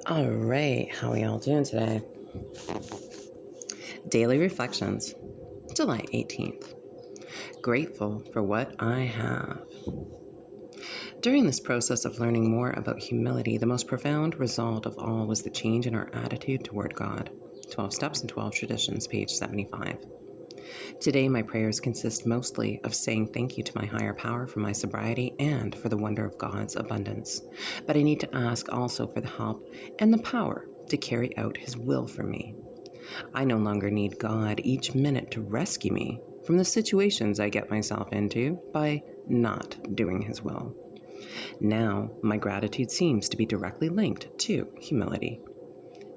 All right, how are y'all doing today? Daily Reflections, July 18th. Grateful for what I have. During this process of learning more about humility, the most profound result of all was the change in our attitude toward God. 12 Steps and 12 Traditions, page 75. Today, my prayers consist mostly of saying thank you to my higher power for my sobriety and for the wonder of God's abundance. But I need to ask also for the help and the power to carry out His will for me. I no longer need God each minute to rescue me from the situations I get myself into by not doing His will. Now, my gratitude seems to be directly linked to humility.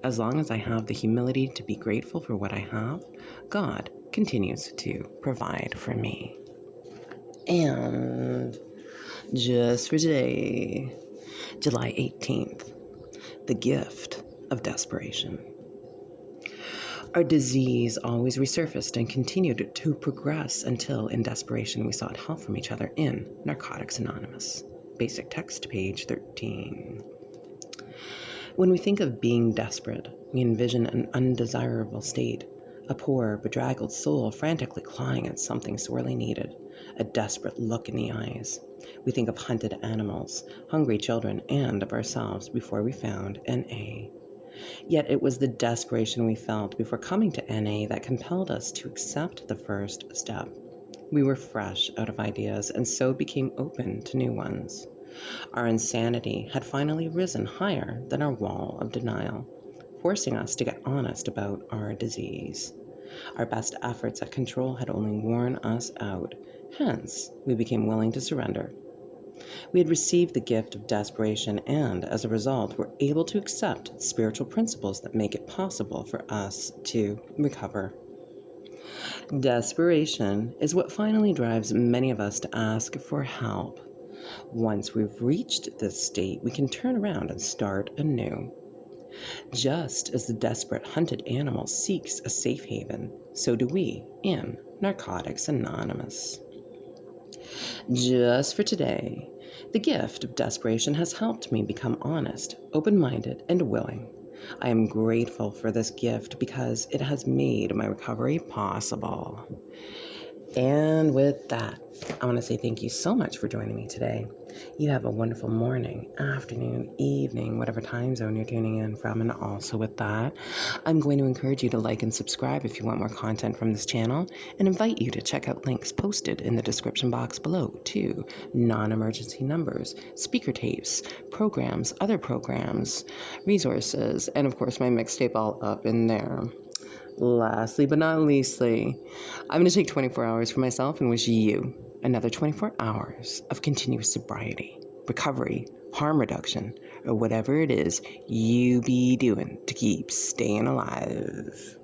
As long as I have the humility to be grateful for what I have, God continues to provide for me. And just for today, July 18th, the gift of desperation. Our disease always resurfaced and continued to progress until, in desperation, we sought help from each other in Narcotics Anonymous. Basic text, page 13. When we think of being desperate, we envision an undesirable state, a poor, bedraggled soul frantically clawing at something sorely needed, a desperate look in the eyes. We think of hunted animals, hungry children, and of ourselves before we found NA. Yet it was the desperation we felt before coming to NA that compelled us to accept the first step. We were fresh out of ideas and so became open to new ones. Our insanity had finally risen higher than our wall of denial, forcing us to get honest about our disease. Our best efforts at control had only worn us out. Hence, we became willing to surrender. We had received the gift of desperation and, as a result, were able to accept spiritual principles that make it possible for us to recover. Desperation is what finally drives many of us to ask for help. Once we've reached this state, we can turn around and start anew. Just as the desperate hunted animal seeks a safe haven, so do we in Narcotics Anonymous. Just for today, the gift of desperation has helped me become honest, open-minded, and willing. I am grateful for this gift because it has made my recovery possible. And with that, I want to say thank you so much for joining me today. You have a wonderful morning, afternoon, evening, whatever time zone you're tuning in from. And also with that, I'm going to encourage you to like and subscribe if you want more content from this channel, and invite you to check out links posted in the description box below to non-emergency numbers, speaker tapes, programs, other programs, resources, and of course my mixtape all up in there. Lastly but not leastly, I'm going to take 24 hours for myself and wish you another 24 hours of continuous sobriety, recovery, harm reduction, or whatever it is you be doing to keep staying alive.